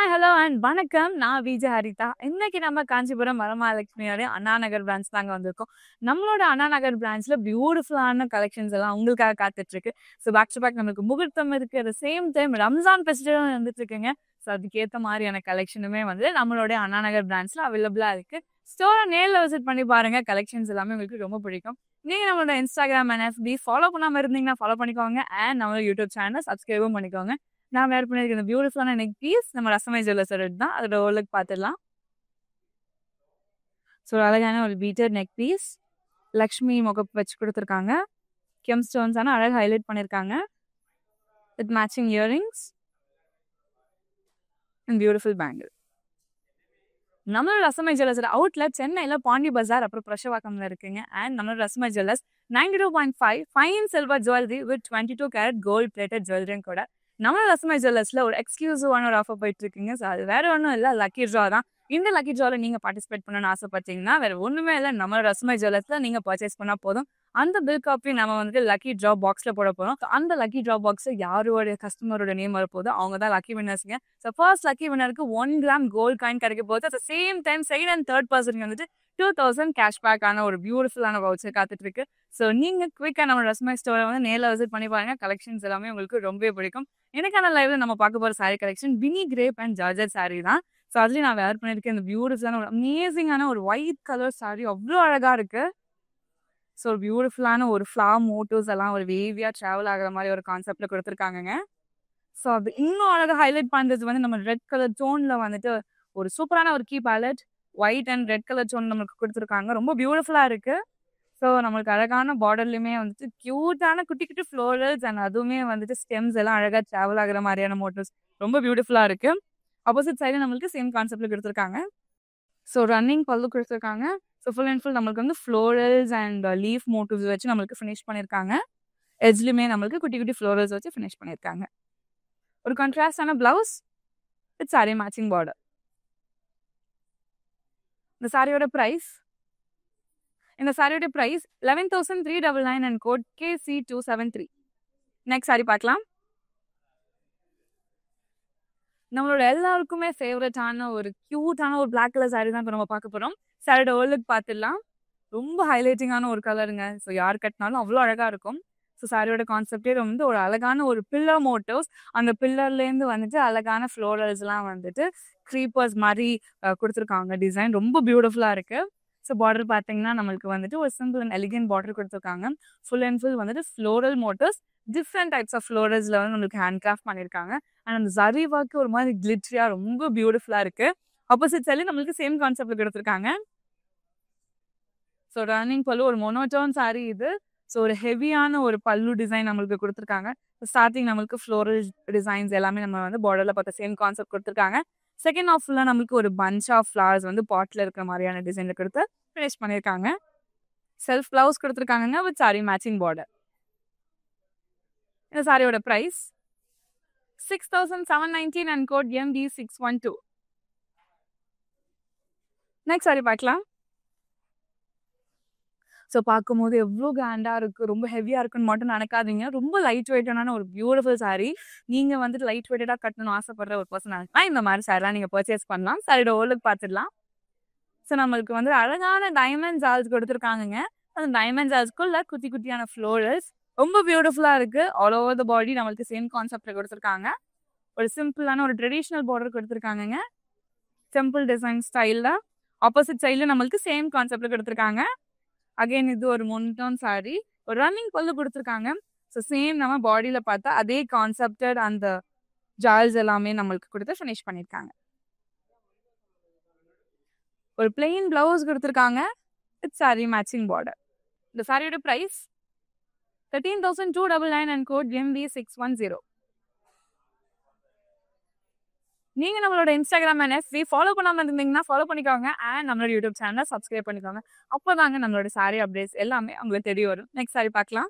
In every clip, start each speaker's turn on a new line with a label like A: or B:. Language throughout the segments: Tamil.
A: ஹாய், ஹலோ அண்ட் வணக்கம். நான் விஜய் ஹரிதா. இன்னைக்கு நம்ம காஞ்சிபுரம் வரமகாலட்சுமியோட அண்ணா நகர் பிரான்ச் தாங்க வந்திருக்கோம். நம்மளோட அண்ணா நகர் பிரான்ச்ல பியூட்டிஃபுல்லான கலெக்ஷன்ஸ் எல்லாம் உங்களுக்காக காத்துட்டு இருக்கு. ஸோ பேக் டு பேக் நமக்கு முகூர்த்தம் இருக்கு. At the same time Ramzan festival வந்துட்டு இருக்குங்க. ஸோ அதுக்கேற்ற மாதிரியான கலெக்ஷனுமே வந்து நம்மளுடைய அண்ணா நகர் பிரான்ச்ல அவைலபிளா இருக்கு. ஸ்டோரை நேரில் விசிட் பண்ணி பாருங்க. கலெக்ஷன்ஸ் எல்லாமே உங்களுக்கு ரொம்ப பிடிக்கும். நீங்க நம்மளோட இன்ஸ்டாகிராம் அண்ட் எஃபி ஃபாலோ பண்ணாம இருந்தீங்கன்னா ஃபாலோ பண்ணிக்கோங்க. அண்ட் நம்மளோட யூடியூப் சேனல் சப்ஸ்கிரைபும் பண்ணிக்கோங்க. நான் வேர் பண்ணியிருக்க இந்த பியூட்டிஃபுல்லான நெக் பீஸ் நம்ம ரசமை ஜுவல்லர்ஸோட தான். அதோட ஓரளவுக்கு பார்த்துடலாம். ஸோ அழகான ஒரு பீட்டர் நெக் பீஸ், லக்ஷ்மி முகப்பு வச்சு கொடுத்துருக்காங்க. கெம் ஸ்டோன்ஸான அழகாக ஹைலைட் பண்ணியிருக்காங்க. With matching earrings and beautiful bangle. நம்மளோட ரசமை ஜுவல்லர்ஸோட அவுட்லெட் சென்னையில் பாண்டி பஜார் அப்புறம் பிரஷவாக்கம்ல இருக்குங்க. அண்ட் நம்மளோட Rasamai jewellers 92.5 fine silver jewellery with 22 carat gold plated ஜுவல்லரியும் கூட. நம்மளோட ரசமை ஜுவல்லர்ஸ்ல ஒரு எக்ஸ்க்ளூசிவான ஒரு ஆஃபர் போயிட்டு இருக்குங்க. ஸோ அது வேற ஒன்றும் இல்லை, லக்கி ட்ரா தான். இந்த லக்கி ட்ரால நீங்க பார்ட்டிசிபேட் பண்ணணும்னு ஆசைப்பட்டீங்கன்னா வேற ஒண்ணுமே இல்லை, நம்மளோட ரசமை ஜுவல்லர்ஸ்ல நீங்க பர்ச்சேஸ் பண்ணா போதும். அந்த பில் காப்பி நம்ம வந்து லக்கி ட்ரா பாக்ஸ்ல போட போறோம். அந்த லக்கி ட்ரா பாக்ஸ் யாரோட கஸ்டமரோட நேம் வரப்போதோ அவங்க தான் லக்கி வின்னர்ஸ்ங்க. ஸோ ஃபர்ஸ்ட் லக்கி வின்னருக்கு 1 கிராம் கோல்ட் காயின் கிடைக்க போகுது. At same time second and third person வந்துட்டு 2000 கேஷ்பேக்கான ஒரு பியூட்டிஃபுல்லான வவுச்சர் காத்துட்டு இருக்கு. ஸோ நீங்க குவிக்கா நம்ம ரஸ்மை ஸ்டோரை வந்து நேரில் விசிட் பண்ணி பாருங்க. கலெக்ஷன்ஸ் எல்லாமே உங்களுக்கு ரொம்பவே பிடிக்கும். எனக்கான லைவ்ல நம்ம பார்க்க போற சாரி கலெக்ஷன் பினி கிரேப் அண்ட் ஜார்ஜட் சாரி தான். ஸோ அதுலேயும் நான் வேர் பண்ணியிருக்கேன் இந்த பியூட்டிஃபுல்லான ஒரு அமேசிங்கான ஒரு ஒயிட் கலர் சாரி, அவ்வளோ அழகா இருக்கு. ஸோ ஒரு பியூட்டிஃபுல்லான ஒரு ஃப்ளவர் மோட்டிவ்ஸ் எல்லாம் ஒரு வேவியா ட்ராவல் ஆகிற மாதிரி ஒரு கான்செப்ட்ல கொடுத்துருக்காங்க. ஸோ அது இன்னும் அழகாக ஹைலைட் பண்ணுறது வந்து நம்ம ரெட் கலர் டோன்ல வந்துட்டு ஒரு சூப்பரான ஒரு key palette white and red colour tone நம்மளுக்கு கொடுத்துருக்காங்க. ரொம்ப பியூட்டிஃபுல்லா இருக்கு. ஸோ நம்மளுக்கு அழகான பார்டர்லையுமே வந்துட்டு கியூட்டான குட்டி குட்டி ஃப்ளோரல்ஸ் அண்ட் அதுவுமே வந்துட்டு ஸ்டெம்ஸ் எல்லாம் அழகாக ட்ராவல் ஆகிற மாதிரியான மோட்டிவ்ஸ் ரொம்ப பியூட்டிஃபுல்லா இருக்கு. ஆப்போசிட் சைடு நம்மளுக்கு சேம் கான்செப்ட்ல கொடுத்துருக்காங்க. ஸோ ரன்னிங் பல்லு கொடுத்துருக்காங்க. ஸோ ஃபுல் அண்ட் ஃபுல் நம்மளுக்கு வந்து ஃப்ளோரல்ஸ் அண்ட் லீஃப் மோட்டிவ்ஸ் வச்சு நம்மளுக்கு ஃபினிஷ் பண்ணியிருக்காங்க. எஜ்லையுமே நம்மளுக்கு குட்டி குட்டி ஃப்ளோரல்ஸ் வச்சு ஃபினிஷ் பண்ணியிருக்காங்க. ஒரு கான்ட்ராஸ்டான blouse with sari matching border. இந்த சாரியோட price 11,399 and code KC273. Next sari பார்க்கலாம். நம்மளோட எல்லாருக்குமே ஃபேவரட்டான ஒரு கியூட்டான ஒரு பிளாக் கலர் சாரி தான் இப்போ நம்ம பார்க்க போகிறோம். சாரியோட ஓல்லுக்கு பார்த்துடலாம். ரொம்ப ஹைலைட்டிங்கான ஒரு கலருங்க. ஸோ யார் கட்டினாலும் அவ்வளோ அழகாக இருக்கும். ஸோ சாரியோட கான்செப்டே வந்து ஒரு அழகான ஒரு பில்லர் மோட்டிவ்ஸ், அந்த பில்லர்லேருந்து வந்துட்டு அழகான ஃப்ளோரல்ஸ்லாம் வந்துட்டு க்ரீப்பர்ஸ் மாதிரி கொடுத்துருக்காங்க. டிசைன் ரொம்ப பியூட்டிஃபுல்லாக இருக்குது. ஸோ பார்டர் பார்த்தீங்கன்னா நம்மளுக்கு வந்துட்டு ஒரு சிம்பிள் அண்ட் எலிகன்ட் பார்டர் கொடுத்துருக்காங்க. ஃபுல் அண்ட் ஃபுல் வந்துட்டு floral motifs, different types of ஃப்ளோரல்ஸில் வந்து நம்மளுக்கு ஹேண்ட் கிராஃப்ட் பண்ணியிருக்காங்க. அண்ட் அந்த ஜரி ஒர்க்கு ஒரு மாதிரி கிளிட்ரியா ரொம்ப பியூட்டிஃபுல்லாக இருக்குது. ஆப்போசிட் சைட்ல நம்மளுக்கு சேம் கான்செப்ட்ல கொடுத்துருக்காங்க. ஸோ ரன்னிங் பல்லு ஒரு மொனோட்டோன் சாரி இது. ஸோ ஒரு ஹெவியான ஒரு பல்லு டிசைன் நம்மளுக்கு கொடுத்துருக்காங்க. ஸ்டார்டிங் நம்மளுக்கு ஃப்ளோரல் டிசைன்ஸ் எல்லாமே நம்ம வந்து பார்டரில் பார்த்த சேம் கான்செப்ட் கொடுத்துருக்காங்க. செகண்ட் ஆஃப் ஃபுல்லாக நம்மளுக்கு ஒரு பஞ்ச் ஆஃப் ஃப்ளவர்ஸ் வந்து பாட்டில் இருக்கிற மாதிரியான டிசைனில் கொடுத்து ஃபினிஷ் பண்ணியிருக்காங்க. செல்ஃப் பிளவுஸ் கொடுத்துருக்காங்க வித் சாரி மேட்சிங் பார்டர். இந்த சாரியோட price 6,719 and code MD612. Next sari பார்க்கலாம். ஸோ பார்க்கும்போது எவ்வளோ கிராண்டாக இருக்குது, ரொம்ப ஹெவியாக இருக்குன்னு மட்டும் நினைக்காதீங்க. ரொம்ப லைட் வெயிட்டான ஒரு பியூட்டிஃபுல் சாரி. நீங்கள் வந்துட்டு லைட் வெயிட்டடாக கட்டணும்னு ஆசைப்படுற ஒரு பர்சன் ஆகினா இந்த மாதிரி சாரிலாம் நீங்கள் பர்ச்சேஸ் பண்ணலாம். சாரியோட ஓலுக்கு பார்த்துடலாம். ஸோ நம்மளுக்கு வந்து அழகான டைமண்ட் ஜால்ஸ் கொடுத்துருக்காங்க. அந்த டைமண்ட் ஜால்ஸ்க்குள்ள குட்டி குட்டியான ஃப்ளோரல்ஸ் ரொம்ப பியூட்டிஃபுல்லாக இருக்குது. ஆல் ஓவர் த பாடி நம்மளுக்கு சேம் கான்செப்டில் கொடுத்துருக்காங்க. ஒரு சிம்பிளான ஒரு ட்ரெடிஷ்னல் பார்டர் கொடுத்துருக்காங்க. சிம்பிள் டிசைன் ஸ்டைலில். ஆப்போசிட் சைடில் நம்மளுக்கு சேம் கான்செப்டில் கொடுத்துருக்காங்க. அகைன் இது ஒரு மொனோட்டோன் சாரி. ஒரு ரன்னிங் பல்லு கொடுத்துருக்காங்க. ஸோ சேம் நம்ம பாடியில் பார்த்தா அதே கான்செப்டட் அந்த ஜால்ஸ் எல்லாமே நம்மளுக்கு கொடுத்து ஃபினிஷ் பண்ணியிருக்காங்க. ஒரு பிளெயின் பிளவுஸ் கொடுத்துருக்காங்க வித் சாரி மேட்சிங் பார்டர். இந்த சாரியோட ப்ரைஸ் 13,299 அண்ட் கோட் MD610. நீங்க நம்மளோட இன்ஸ்டாகிராம் அண்ட் எஃபி ஃபாலோ பண்ணாம இருந்தீங்கன்னா ஃபாலோ பண்ணிக்கோங்க. அண்ட் நம்மளோட யூடியூப் சேனலை சப்ஸ்கிரைப் பண்ணிக்கோங்க. அப்போதாங்க நம்மளோட சாரி அப்டேட்ஸ் எல்லாமே உங்களுக்கு தெரிய வரும். நெக்ஸ்ட் சாரி பார்க்கலாம்.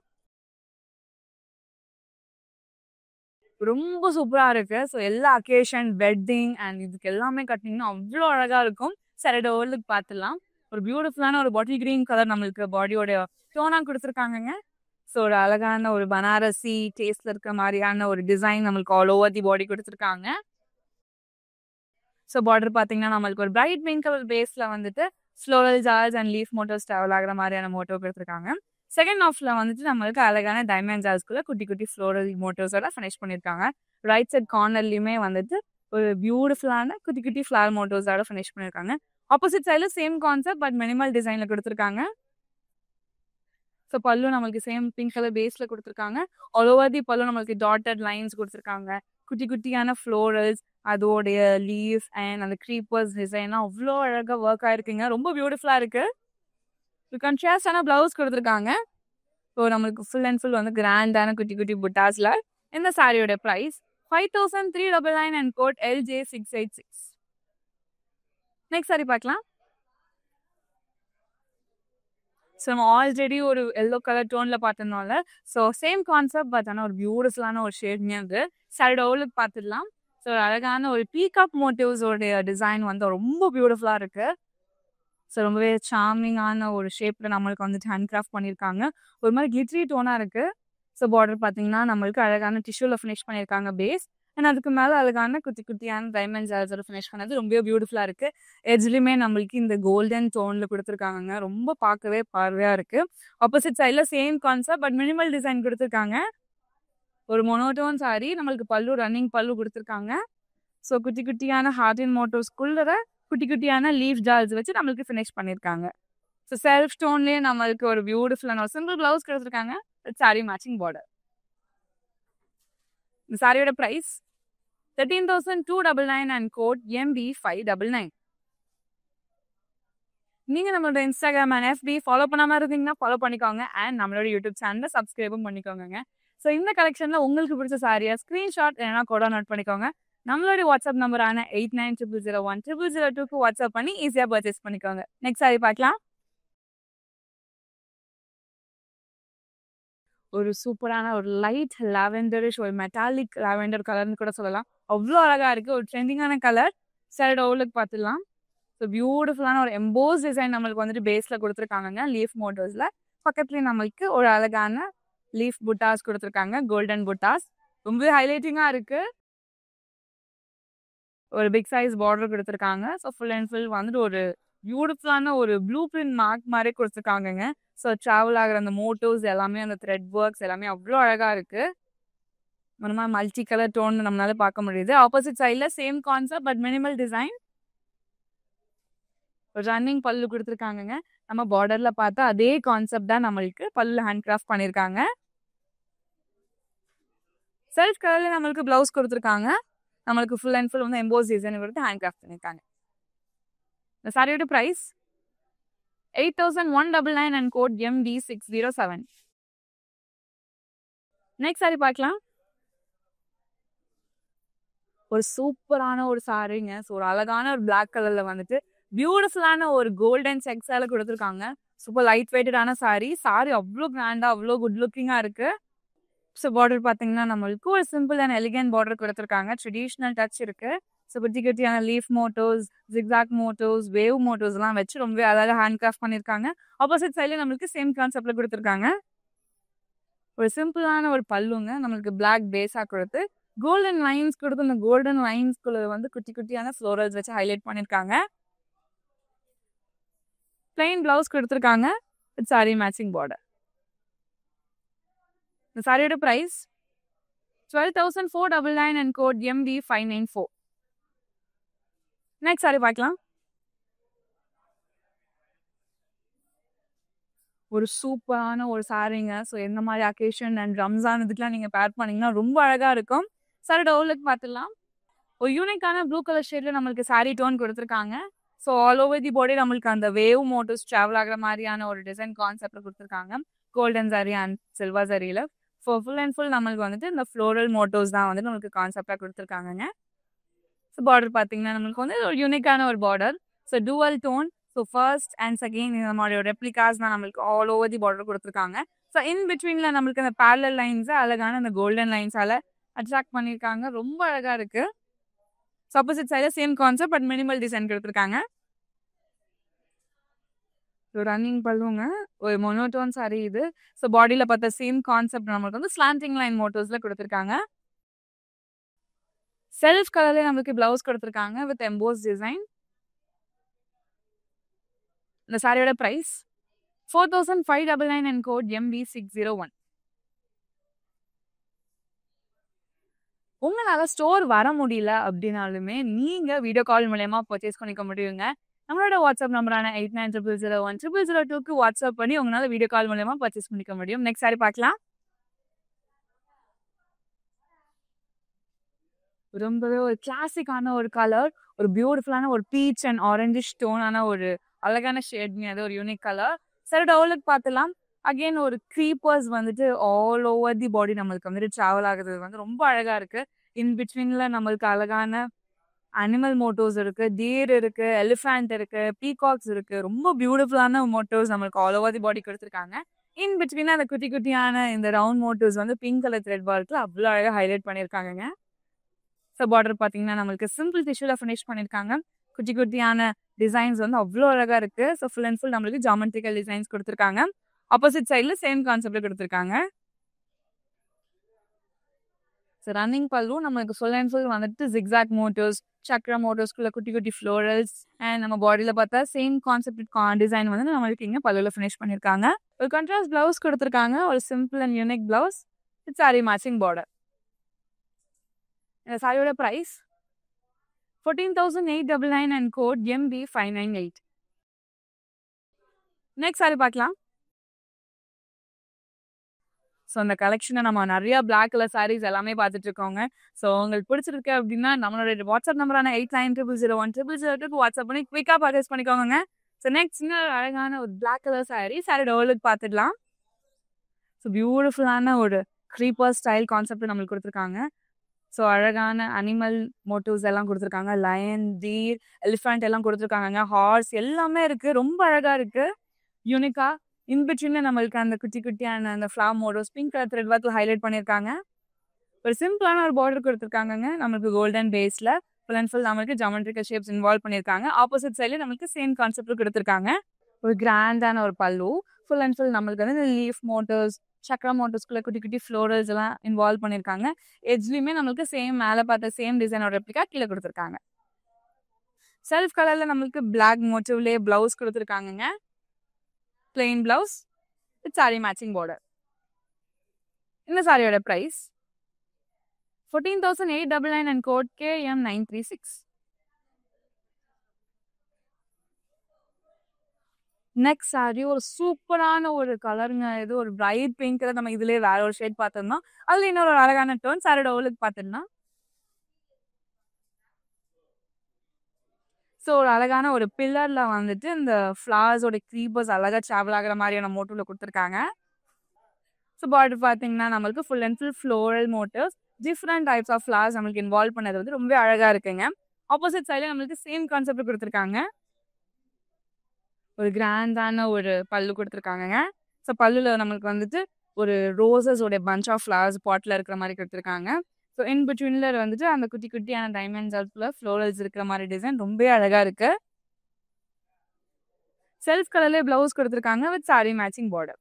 A: ரொம்ப சூப்பராக இருக்கு. ஸோ எல்லா அக்கேஷன், வெட்டிங் அண்ட் இதுக்கு எல்லாமே கட்டினீங்கன்னா அவ்வளோ அழகாக இருக்கும். சாரியோட ஓல்லுக்கு பார்த்துடலாம். ஒரு பியூட்டிஃபுல்லான ஒரு பாட்டில் கிரீன் கலர் நம்மளுக்கு பாடியோட டோனாக கொடுத்துருக்காங்க. ஸோ ஒரு அழகான ஒரு பனாரசி டேஸ்ட்ல இருக்க மாதிரியான ஒரு டிசைன் நம்மளுக்கு ஆல் ஓவர் தி பாடி கொடுத்துருக்காங்க. ஸோ பார்டர் பார்த்தீங்கன்னா நம்மளுக்கு ஒரு பிரைட் பிங்க் கலர் பேஸில் வந்துட்டு ஃப்ளோரல் ஜார்ஸ் அண்ட் லீஃப் மோட்டோஸ் ட்ராவல் ஆகிற மாதிரியான மோட்டோ கொடுத்துருக்காங்க. செகண்ட் ஆஃப்ல வந்துட்டு நம்மளுக்கு அழகான டைமண்ட் ஜார்ஸ்குள்ள குட்டி குட்டி ஃப்ளோரல் மோட்டோஸோட ஃபினிஷ் பண்ணியிருக்காங்க. ரைட் சைட் கார்னர்லையுமே வந்துட்டு ஒரு பியூட்டிஃபுல்லான குட்டி குட்டி ஃப்ளவர் மோட்டோஸோட ஃபினிஷ் பண்ணியிருக்காங்க. ஆப்போசிட் சைடில் சேம் கான்செப்ட் பட் மினிமல் டிசைனில் கொடுத்துருக்காங்க. ஸோ பல்லு நம்மளுக்கு சேம் பிங்க் கலர் பேஸில் கொடுத்துருக்காங்க. ஆல் ஓவர் தி பல்லு நம்மளுக்கு டாட்டட் லைன்ஸ் கொடுத்துருக்காங்க. குட்டி குட்டியான ஃப்ளோரல்ஸ், அதோடைய லீவ்ஸ் அண்ட் அந்த க்ரீப்பர்ஸ் டிசைன்லாம் அவ்வளோ அழகாக ஒர்க் ஆயிருக்குங்க. ரொம்ப பியூட்டிஃபுல்லாக இருக்கு. கன்ட்ராஸ்டான ப்ளவுஸ் கொடுத்துருக்காங்க. ஸோ நம்மளுக்கு ஃபுல் அண்ட் ஃபுல் வந்து கிராண்டான குட்டி குட்டி புட்டாஸில். இந்த சாரியோட price 5399 and code LJ686. Next sari பார்க்கலாம். ஸோ நம்ம ஆல்ரெடி ஒரு எல்லோ கலர் டோனில் பார்த்துருந்தோம்ல, ஸோ சேம் கான்செப்ட் பட் ஆனால் ஒரு பியூட்டிஃபுல்லான ஒரு ஷேட்னே வந்து சாரியோட ஓவலுக்கு பார்த்துடலாம். ஸோ ஒரு அழகான ஒரு பீகாக் மோட்டிவ்ஸோடைய டிசைன் வந்து ரொம்ப பியூட்டிஃபுல்லாக இருக்குது. ஸோ ரொம்பவே சார்மிங்கான ஒரு ஷேப்பில் நம்மளுக்கு வந்துட்டு ஹேண்ட் கிராஃப்ட் பண்ணியிருக்காங்க. ஒரு மாதிரி கிளிட்ரி டோனாக இருக்குது. ஸோ பார்டர் பார்த்தீங்கன்னா நம்மளுக்கு அழகான டிஷ்யூவில் ஃபினிஷ் பண்ணியிருக்காங்க பேஸ். அண்ட் அதுக்கு மேலே அழகான குட்டி குட்டியான டைமண்ட் ஜார்ஸோட ஃபினிஷ் பண்ணது ரொம்ப பியூட்டிஃபுல்லாக இருக்குது. எட்ஜ்லையுமே நம்மளுக்கு இந்த கோல்டன் டோனில் கொடுத்துருக்காங்க. ரொம்ப பார்க்கவே பார்வையாக இருக்குது. ஆப்போசிட் சைடில் same concept but minimal design கொடுத்துருக்காங்க. ஒரு மொனோட்டோன் சாரி, நம்மளுக்கு பல்லு ரன்னிங் பல்லு கொடுத்துருக்காங்க. ஸோ குட்டி குட்டியான ஹார்ட் அண்ட் மோட்டோஸ்குள்ளே குட்டி குட்டியான லீஃப் ஜார்ஸ் வச்சு நம்மளுக்கு ஃபினிஷ் பண்ணியிருக்காங்க. ஸோ செல்ஃப் ஸ்டோன்லேயே நம்மளுக்கு ஒரு பியூட்டிஃபுல்லான ஒரு சிம்பிள் ப்ளவுஸ் கொடுத்துருக்காங்க. Sari matching border. இந்த சாரியோட ப்ரைஸ் 13,299 அண்ட் கோட் MB599. நீங்கள் நம்மளோட இன்ஸ்டாகிராம் அண்ட் FB ஃபாலோ பண்ணாமல் இருந்தீங்கன்னா ஃபாலோ பண்ணிக்கோங்க. அண்ட் நம்மளோட யூடியூப் சேனலில் சப்ஸ்கிரைபும் பண்ணிக்கோங்க. ஸோ இந்த கலெக்ஷனில் உங்களுக்கு பிடிச்ச சாரியை ஸ்க்ரீன்ஷாட் இல்லைனா கோடா நோட் பண்ணிக்கோங்க. நம்மளோட வாட்ஸ்அப் நம்பரான 8900010002க்கு வாட்ஸ்அப் பண்ணி ஈஸியாக பர்ச்சேஸ் பண்ணிக்கோங்க. நெக்ஸ்ட் சாரி பார்க்கலாம். ஒரு சூப்பரான ஒரு லைட் லாவெண்டரிஷ் ஒரு மெட்டாலிக் லாவெண்டர் கலர்னு கூட சொல்லலாம். அவ்வளோ அழகாக இருக்குது. ஒரு ட்ரெண்டிங்கான கலர். சாரியோட ஓவலுக்கு பார்த்துடலாம். ஸோ பியூட்டிஃபுல்லான ஒரு எம்போஸ் டிசைன் நம்மளுக்கு வந்துட்டு பேஸில் கொடுத்துருக்காங்க லீஃப் மோட்டோஸில். பக்கத்துலேயே நம்மளுக்கு ஒரு அழகான லீஃப் புட்டாஸ் கொடுத்துருக்காங்க, கோல்டன் புட்டாஸ். ரொம்பவே ஹைலைட்டிங்காக இருக்குது. ஒரு பிக் சைஸ் பார்டர் கொடுத்துருக்காங்க. ஸோ ஃபுல் அண்ட் ஃபுல் வந்துட்டு ஒரு பியூட்டிஃபுல்லான ஒரு ப்ளூ பிரிண்ட் மார்க் மாதிரி கொடுத்துருக்காங்கங்க. ஸோ ட்ராவல் ஆகிற அந்த மோட்டோஸ் எல்லாமே அந்த த்ரெட் ஒர்க்ஸ் எல்லாமே அவ்வளோ அழகாக இருக்குது. ஒரு மாதிரி மல்டி கலர் டோன் நம்மளால பார்க்க முடியுது. ஆப்போசிட் சைடில் same concept but minimal design. ஒரு ரன்னிங் பல்லு கொடுத்துருக்காங்கங்க. நம்ம பார்டரில் பார்த்தா அதே கான்செப்ட் தான் நம்மளுக்கு பல்லில் ஹேண்ட் கிராஃப்ட் பண்ணியிருக்காங்க. செல்ஃப் கலரில் நம்மளுக்கு ப்ளவுஸ் கொடுத்துருக்காங்க. நம்மளுக்கு ஃபுல் அண்ட் ஃபுல் வந்து எம்போஸ் டிசைன் கொடுத்து ஹேண்ட் கிராஃப்ட் பண்ணியிருக்காங்க. இந்த சாரியோட price 8,199 and code MB607. Next sari பார்க்கலாம். ஒரு சூப்பரான ஒரு சாரிங்க. ஸோ ஒரு அழகான ஒரு பிளாக் கலரில் வந்துட்டு பியூட்டிஃபுல்லான ஒரு கோல்டன் செக்ஸால கொடுத்துருக்காங்க. சூப்பர் லைட் வெயிட்டடான சாரி. சாரி அவ்வளோ கிராண்டாக அவ்வளோ குட் லுக்கிங்காக இருக்குது. ஸோ பார்டர் பார்த்தீங்கன்னா நம்மளுக்கு ஒரு சிம்பிள் அண்ட் எலிகன்ட் பார்டர் கொடுத்துருக்காங்க. ட்ரெடிஷ்னல் டச் இருக்குது. ஸோ குட்டி குட்டியான லீஃப் மோட்டோஸ், ஜிக்ஸாக் மோட்டோஸ், வேவ் மோட்டோஸ்லாம் வச்சு ரொம்ப அழகாக ஹேண்ட் கிராஃப்ட் பண்ணியிருக்காங்க. ஆப்போசிட் சைடில் நம்மளுக்கு சேம் கான்செப்டில் கொடுத்துருக்காங்க. ஒரு சிம்பிளான ஒரு பல்லுங்க. நம்மளுக்கு பிளாக் பேஸாக கொடுத்து கோல்டன் லைன்ஸ் கொடுத்து அந்த கோல்டன் லைன்ஸ்குள்ள வந்து குட்டி குட்டியான ஃப்ளோரல்ஸ் வச்சு ஹைலைட் பண்ணியிருக்காங்க. பிளைன் பிளவுஸ் கொடுத்துருக்காங்க. Sari matching border. இந்த சாரியோட price 12,499 and code MB594. Next sari பார்க்கலாம். ஒரு சூப்பரான ஒரு சாரிங்க. ஸோ எந்த மாதிரி அக்கேஷன் அண்ட் ரம்ஜான் இதுக்கெலாம் நீங்கள் பேர் பண்ணிங்கன்னா ரொம்ப அழகாக இருக்கும். சாரியோட ஓவலுக்கு பார்த்துடலாம். ஒரு யூனிக்கான ப்ளூ கலர் ஷேடில் நம்மளுக்கு சாரி டோன் கொடுத்துருக்காங்க. ஸோ ஆல் ஓவர் தி பாடி நம்மளுக்கு அந்த வேவ் மோட்டோஸ் ட்ராவல் ஆகிற மாதிரியான ஒரு டிசைன் கான்செப்டில் கொடுத்துருக்காங்க. கோல்டன் சாரி அண்ட் சில்வர் சாரியில். ஸோ ஃபுல் அண்ட் ஃபுல் நம்மளுக்கு வந்துட்டு இந்த ஃப்ளோரல் மோட்டோஸ் தான் வந்துட்டு நம்மளுக்கு கான்செப்டாக கொடுத்துருக்காங்க. ஸோ பார்டர் பார்த்தீங்கன்னா நம்மளுக்கு வந்து ஒரு யூனிக்கான ஒரு border. So dual tone. So first and second இந்த மாதிரியோட ரெப்ளிகாஸ் தான் நம்மளுக்கு ஆல் ஓவர் தி பார்டர் கொடுத்துருக்காங்க. ஸோ இன் பிட்வீனில் நம்மளுக்கு அந்த பேரலல் லைன்ஸை அழகான அந்த கோல்டன் லைன்ஸால் அட்ராக்ட் பண்ணியிருக்காங்க. ரொம்ப அழகாக இருக்குது. ஸோ ஆப்போசிட் சைடில் same concept but minimal design கொடுத்துருக்காங்க. ஸோ ரன்னிங் பல்லுங்க. ஒரு மொனோட்டோன் சாரி இது. ஸோ பாடியில் பார்த்த சேம் கான்செப்ட் நம்மளுக்கு வந்து ஸ்லாண்டிங் லைன் மோட்டோஸில் கொடுத்துருக்காங்க. செல்ஃப் கலர்ல நமக்கு பிளவுஸ் கொடுத்துருக்காங்க வித் எம்போஸ் டிசைன். இந்த சாரியோட பிரைஸ் 4599 அண்ட் கோட் MB601. உங்களால ஸ்டோர் வர முடியல அப்படின்னாலுமே நீங்க வீடியோ கால் மூலமா பர்ச்சேஸ் பண்ணிக்க முடியுங்க. நம்மளோட வாட்ஸ்அப் நம்பரான 8900010002க்கு வாட்ஸ்அப் பண்ணி உங்களால வீடியோ கால் மூலமா பர்ச்சேஸ் பண்ணிக்க முடியும். நெக்ஸ்ட் சாரி பார்க்கலாம். ரொம்பவே ஒரு கிளாசிக்கான ஒரு கலர், ஒரு பியூட்டிஃபுல்லான ஒரு பீச் அண்ட் ஆரஞ்சிஷ் டோனான ஒரு அழகான ஷேட்ங்க. அது ஒரு யூனிக் கலர். சரி, டவுலுக்கு பார்த்துலாம். அகெயின் ஒரு க்ரீப்பர்ஸ் வந்துட்டு ஆல் ஓவர் தி பாடி நம்மளுக்கு வந்துட்டு ட்ராவல் ஆகுறது வந்து ரொம்ப அழகா இருக்கு. இன் பிட்வீன்ல நம்மளுக்கு அழகான அனிமல் மோட்டோஸ் இருக்கு, டீர் இருக்கு, எலிஃபண்ட் இருக்கு, பீகாக்ஸ் இருக்கு. ரொம்ப பியூட்டிஃபுல்லான மோட்டோஸ் நம்மளுக்கு ஆல் ஓவர் தி பாடி கொடுத்துருக்காங்க. இன் பிட்வீன் அந்த குட்டி குட்டியான இந்த ரவுண்ட் மோட்டோஸ் வந்து பிங்க் கலர் த்ரெட் ஒர்க்ல அவ்வளோ அழகாக ஹைலைட் பண்ணியிருக்காங்க. ஸோ பார்டர் பார்த்தீங்கன்னா நம்மளுக்கு சிம்பிள் டிஷ்யூல ஃபினிஷ் பண்ணியிருக்காங்க. குட்டி குட்டியான டிசைன்ஸ் வந்து அவ்வளோ அழகா இருக்கு. ஸோ ஃபுல் அண்ட் ஃபுல் நம்மளுக்கு ஜாமெட்ரிக்கல் டிசைன்ஸ் கொடுத்துருக்காங்க. ஆப்போசிட் சைடில் சேம் கான்செப்ட்ல கொடுத்துருக்காங்க. ஸோ ரன்னிங் பல்லு நம்மளுக்கு ஃபுல் அண்ட் ஃபுல் வந்துட்டு ஜிக்ஸாக் மோட்டோஸ், சக்ரா மோட்டோஸ்குள்ள குட்டி குட்டி ஃப்ளோரல்ஸ் அண்ட் நம்ம பாடியில் பார்த்தா சேம் கான்செப்ட் டிசைன் வந்து நம்மளுக்கு இங்கே பல்லுல ஃபினிஷ் பண்ணியிருக்காங்க. ஒரு கான்ட்ராஸ்ட் பிளவுஸ் கொடுத்துருக்காங்க. ஒரு simple and unique blouse with sari matching border. இந்த சாரியோட price 14,899 and code MB598. Next sari பார்க்கலாம். ஸோ அந்த கலெக்ஷனை நம்ம நிறைய பிளாக் கலர் சாரீஸ் எல்லாமே பார்த்துட்டு இருக்கோங்க. ஸோ உங்களுக்கு பிடிச்சிருக்கு அப்படின்னா நம்மளோட வாட்ஸ்அப் நம்பரான 8900010002க்கு வாட்ஸ்அப் பண்ணி குவிக்காக பர்ச்சேஸ் பண்ணிக்கோங்க. ஸோ நெக்ஸ்ட் இன்னொரு அழகான ஒரு பிளாக் கலர் சாரி டோலுக்கு பார்த்துடலாம். ஸோ பியூட்டிஃபுல்லான ஒரு க்ரீப்பர் ஸ்டைல் கான்செப்ட் நம்மளுக்கு கொடுத்துருக்காங்க. ஸோ அழகான அனிமல் மோட்டிவ்ஸ் எல்லாம் கொடுத்துருக்காங்க. லயன், டீர், எலிஃபண்ட் எல்லாம் கொடுத்துருக்காங்க. ஹார்ஸ் எல்லாமே இருக்குது. ரொம்ப அழகாக இருக்குது, யூனிக்காக. இன்பிட்வீன்ல நம்மளுக்கு அந்த குட்டி குட்டியான அந்த ஃப்ளவர் மோட்டோஸ் பிங்க் கலர் த்ரெட் ஒர்க்ல ஹைலைட் பண்ணியிருக்காங்க. ஒரு சிம்பிளான ஒரு பார்டர் கொடுத்துருக்காங்க. நம்மளுக்கு கோல்டன் பேஸில் ஃபுல் அண்ட் ஃபுல் நம்மளுக்கு ஜாமெட்ரிக்கல் ஷேப்ஸ் இன்வால்வ் பண்ணியிருக்காங்க. ஆப்போசிட் சைடில் நம்மளுக்கு சேம் கான்செப்ட் கொடுத்துருக்காங்க. ஒரு கிராண்டான ஒரு பல்லு. ஃபுல் அண்ட் ஃபுல் நம்மளுக்கு வந்து லீஃப் மோட்டோஸ், சக்ரா மோட்டோஸ்குள்ள குட்டி குட்டி ஃப்ளோரல்ஸ் எல்லாம் இன்வால்வ் பண்ணியிருக்காங்க. எட்ஜ்லையுமே நம்மளுக்கு சேம் மேலே பார்த்த சேம் டிசைனோட ரெப்ளிகா கீழே கொடுத்துருக்காங்க. செல்ஃப் கலரில் நம்மளுக்கு பிளாக் மோட்டிவ்லேயே பிளவுஸ் கொடுத்துருக்காங்க. Plain blouse with sari matching border. இந்த சாரியோட price 14,899 and code KM936. Next sari ஒரு சூப்பரான ஒரு கலருங்க. இது ஒரு பிரைட் பிங்க் கலர். நம்ம இதுலேயே வேற ஒரு ஷேட் பார்த்தோம்னா அதில் இன்னொரு அழகான டோன். சாரியோட ஓலுக்கு பார்த்தோம்னா ஸோ ஒரு அழகான ஒரு பில்லர்ல வந்துட்டு இந்த ஃப்ளவர்ஸோட க்ரீப்பர்ஸ் அழகாக ட்ராவல் ஆகிற மாதிரியான மோட்டிவ்ல கொடுத்துருக்காங்க. ஸோ பார்டர் பார்த்தீங்கன்னா நம்மளுக்கு full and full floral motifs, different types of flowers நம்மளுக்கு இன்வால்வ் பண்ணது வந்து ரொம்ப அழகாக இருக்குங்க. ஆப்போசிட் சைடில் நம்மளுக்கு சேம் கான்செப்ட் கொடுத்துருக்காங்க. ஒரு கிராண்டான ஒரு பல்லு கொடுத்துருக்காங்க. ஸோ பல்லுல நம்மளுக்கு வந்துட்டு ஒரு ரோசஸோட பஞ்ச் ஆஃப் ஃப்ளவர்ஸ் பாட்டில் இருக்கிற மாதிரி கொடுத்துருக்காங்க. ஸோ இன் பிட்வீன்ல வந்துட்டு அந்த குட்டி குட்டியான டைமண்ட்ஸ் ஆஃப்ல ஃப்ளோரல்ஸ் இருக்கிற மாதிரி டிசைன் ரொம்ப அழகா இருக்கு. செல்ஃப் கலர்லேயே பிளவுஸ் கொடுத்துருக்காங்க வித் சாரி மேட்சிங் பார்டர்.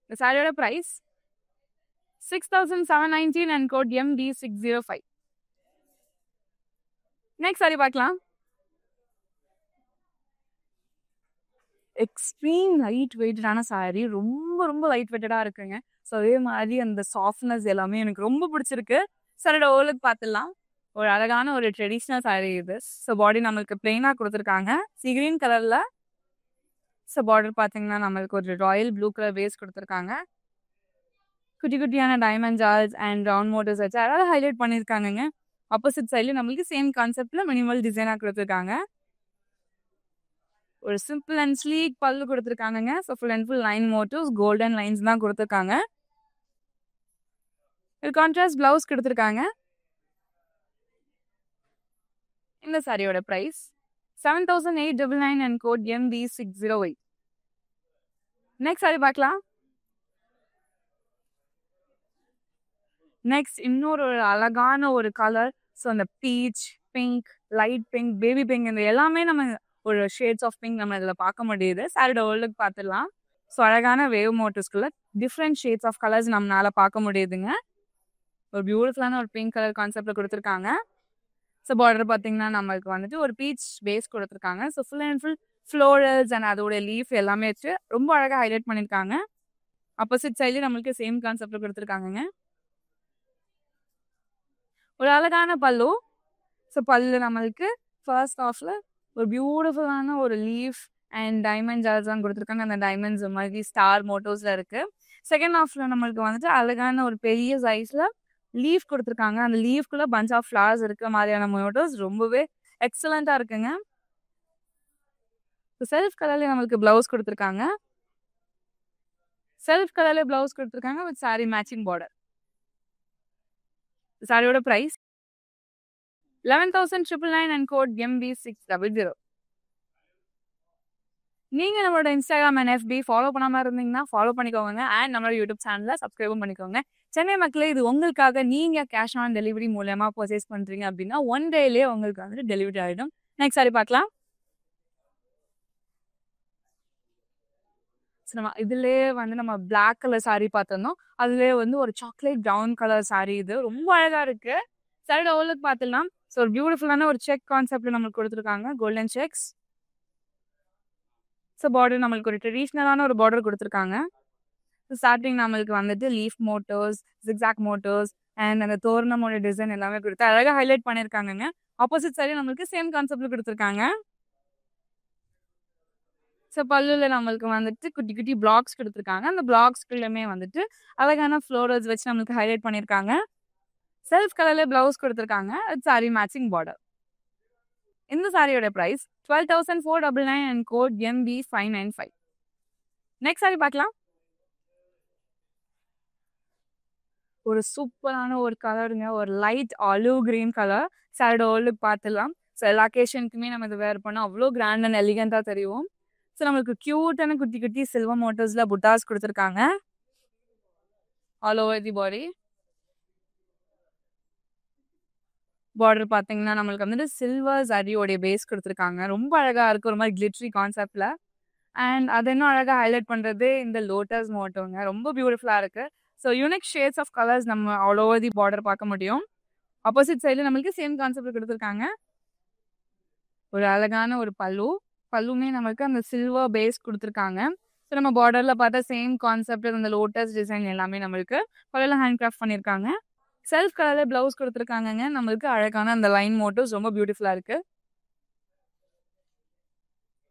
A: இந்த சாரியோட price 6,719 and code MB605. Next sari பார்க்கலாம். எக்ஸ்ட்ரீம் லைட் வெயிட்டடான சாரி. ரொம்ப ரொம்ப லைட் வெயிட்டடாக இருக்குங்க. ஸோ அதே மாதிரி அந்த சாஃப்ட்னஸ் எல்லாமே எனக்கு ரொம்ப பிடிச்சிருக்கு. சாரியோட ஓலுக்கு பார்த்துடலாம். ஒரு அழகான ஒரு ட்ரெடிஷ்னல் சாரி இது. ஸோ பாடி நம்மளுக்கு பிளெயினாக கொடுத்துருக்காங்க சி கிரீன் கலரில். ஸோ பார்டர் பார்த்தீங்கன்னா நம்மளுக்கு ஒரு ராயல் ப்ளூ கலர் பேஸ் கொடுத்துருக்காங்க. குட்டி குட்டியான டைமண்ட் ஜால்ஸ் அண்ட் ரவுண்ட் மோட்டர்ஸ் வச்சு அழகாக ஹைலைட் பண்ணியிருக்காங்க. ஆப்போசிட் சைடில் நம்மளுக்கு சேம் கான்செப்டில் மினிமல் டிசைனாக கொடுத்துருக்காங்க. ஒரு சிம்பிள் அண்ட் ஸ்லீக் பல்லு கொடுத்துருக்காங்க. So full and full line motifs, golden lines தான் கொடுத்துருக்காங்க. ஒரு கான்ட்ராஸ்ட் பிளவுஸ் கொடுத்துருக்காங்க. இந்த சாரியோட price 7,899 and code MB608. Next sari பார்க்கலாம். நெக்ஸ்ட் இன்னொரு அழகான ஒரு கலர். ஸோ அந்த peach, pink, light pink, baby pink, இந்த எல்லாமே நம்ம ஒரு ஷேட்ஸ் ஆஃப் பிங்க் நம்ம இதில் பார்க்க முடியுது. சாரியோட ஓலுக்கு பார்த்துடலாம். ஸோ அழகான வேவ் மோட்டிவ்ஸ்குள்ள டிஃப்ரெண்ட் ஷேட்ஸ் ஆஃப் கலர்ஸ் நம்மளால பார்க்க முடியுதுங்க. ஒரு பியூட்டிஃபுல்லான ஒரு பிங்க் கலர் கான்செப்ட்ல கொடுத்துருக்காங்க. ஸோ பார்டர் பார்த்தீங்கன்னா நம்மளுக்கு வந்துட்டு ஒரு பீச் பேஸ் கொடுத்துருக்காங்க. So full and full florals and அதோட லீஃப் எல்லாமே வச்சு ரொம்ப அழகாக ஹைலைட் பண்ணியிருக்காங்க. ஆப்போசிட் சைட்லேயும் நம்மளுக்கு சேம் கான்செப்ட்ல கொடுத்துருக்காங்கங்க. ஒரு அழகான பல்லு. ஸோ பல்லு நம்மளுக்கு ஃபர்ஸ்ட் ஆஃப்ல ஒரு பியூட்டிஃபுல்லான ஒரு லீஃப் அண்ட் டைமண்ட் ஜால்ஸ் தான் கொடுத்துருக்காங்க. அந்த டைமண்ட்ஸ் மாதிரி ஸ்டார் மோட்டோஸ்ல இருக்கு. செகண்ட் ஹாஃப்ல நம்மளுக்கு வந்துட்டு அழகான ஒரு பெரிய சைஸ்ல லீஃப் கொடுத்துருக்காங்க. அந்த லீஃப்குள்ள பஞ்ச் ஆஃப் ஃப்ளவர்ஸ் இருக்கிற மாதிரியான மோட்டோஸ் ரொம்பவே எக்ஸலண்டா இருக்குங்க. செல்ஃப் கலர்ல நம்மளுக்கு பிளவுஸ் கொடுத்துருக்காங்க. செல்ஃப் கலர்ல பிளவுஸ் கொடுத்துருக்காங்க வித் சாரி மேட்சிங் பார்டர். சாரியோட பிரைஸ் 11,999 and code MB600. நீங்க நம்மளோட இன்ஸ்டாகிராம் அண்ட் FB ஃபாலோ பண்ணாம இருந்தீங்கன்னா ஃபாலோ பண்ணிக்கோங்க. அண்ட் நம்மளோட யூடியூப் சேனலை சப்ஸ்கிரைபும் பண்ணிக்கோங்க. சென்னை மக்களே, இது உங்களுக்காக நீங்க கேஷ் ஆன் டெலிவரி மூலமா பர்ச்சேஸ் பண்றீங்க அப்படின்னா 1 டேலயே உங்களுக்கு வந்துட்டு டெலிவரி ஆகிடும். நெக்ஸ்ட் சாரி பார்க்கலாம். நம்ம இதுலயே வந்து நம்ம பிளாக் கலர் சாரி பார்த்திருந்தோம். அதுலயே வந்து ஒரு சாக்லேட் ப்ரௌன் கலர் சாரி. இது ரொம்ப அழகா இருக்கு. சாரியோட ஓவர்லுக் பார்த்துலாம். ஸோ ஒரு பியூட்டிஃபுல்லான ஒரு செக் கான்செப்ட்ல நம்மளுக்கு கொடுத்துருக்காங்க. Golden sex. ஸோ பார்டர் நம்மளுக்கு ஒரு ட்ரெடிஷ்னலான ஒரு பார்டர் கொடுத்துருக்காங்க. ஸ்டார்டிங் நம்மளுக்கு வந்துட்டு லீஃப் மோட்டோஸ், ஜிக்ஸாக் மோட்டோஸ் அண்ட் அந்த தோரணமோட டிசைன் எல்லாமே கொடுத்து அழகாக ஹைலைட் பண்ணியிருக்காங்கங்க. ஆப்போசிட் சைடு நம்மளுக்கு சேம் கான்செப்ட்ல கொடுத்துருக்காங்க. ஸோ பல்லுல நம்மளுக்கு வந்துட்டு குட்டி குட்டி பிளாக்ஸ் கொடுத்துருக்காங்க. அந்த பிளாக்ஸ்குள்ளமே வந்துட்டு அழகான ஃப்ளோரல்ஸ் வச்சு நம்மளுக்கு ஹைலைட் பண்ணியிருக்காங்க. செல்ஃப் கலர்ல பிளவுஸ் கொடுத்துருக்காங்க. Sari matching border. இந்த சாரியோட price 12,499 and code MB595. Next sari பார்க்கலாம். ஒரு சூப்பரான ஒரு கலருங்க. ஒரு லைட் ஆலிவ் கிரீன் கலர். சாரியோட ஓவர்லுக் பார்த்துலாம். ஸோ எல்லா அக்கேஷனுக்குமே நம்ம இதை வேர் பண்ணோம் அவ்வளோ கிராண்ட் அண்ட் எலிகண்டா தெரியும். ஸோ நம்மளுக்கு கியூட்டான குட்டி குட்டி சில்வர் மோட்டர்ஸ்ல புட்டாஸ் கொடுத்துருக்காங்க all over the body. Border பார்த்தீங்கன்னா நம்மளுக்கு வந்துட்டு சில்வர் ஜரியோடைய பேஸ் கொடுத்துருக்காங்க. ரொம்ப அழகா இருக்கு. ஒரு மாதிரி கிளிட்ரி கான்செப்ட்ல. அண்ட் அது இன்னும் அழகா ஹைலைட் பண்றது இந்த லோட்டஸ் மோட்டோங்க. ரொம்ப பியூட்டிஃபுல்லா இருக்கு. So unique shades of colours நம்ம ஆல் ஓவர் தி பார்டர் பார்க்க முடியும். ஆப்போசிட் சைடில் நம்மளுக்கு சேம் கான்செப்ட் கொடுத்துருக்காங்க. ஒரு அழகான ஒரு பல்லு. பல்லுமே நம்மளுக்கு அந்த சில்வர் பேஸ் கொடுத்துருக்காங்க. ஸோ நம்ம பார்டர்ல பார்த்தா சேம் கான்செப்ட் அந்த லோட்டஸ் டிசைன் எல்லாமே நம்மளுக்கு பல்லுல ஹேண்ட் கிராஃப்ட் பண்ணியிருக்காங்க. செல்ஃப் கலர்ல பிளவுஸ் கொடுத்துருக்காங்க. நம்மளுக்கு அழகான அந்த லைன் மோட்டோஸ் ரொம்ப பியூட்டிஃபுல்லா இருக்கு.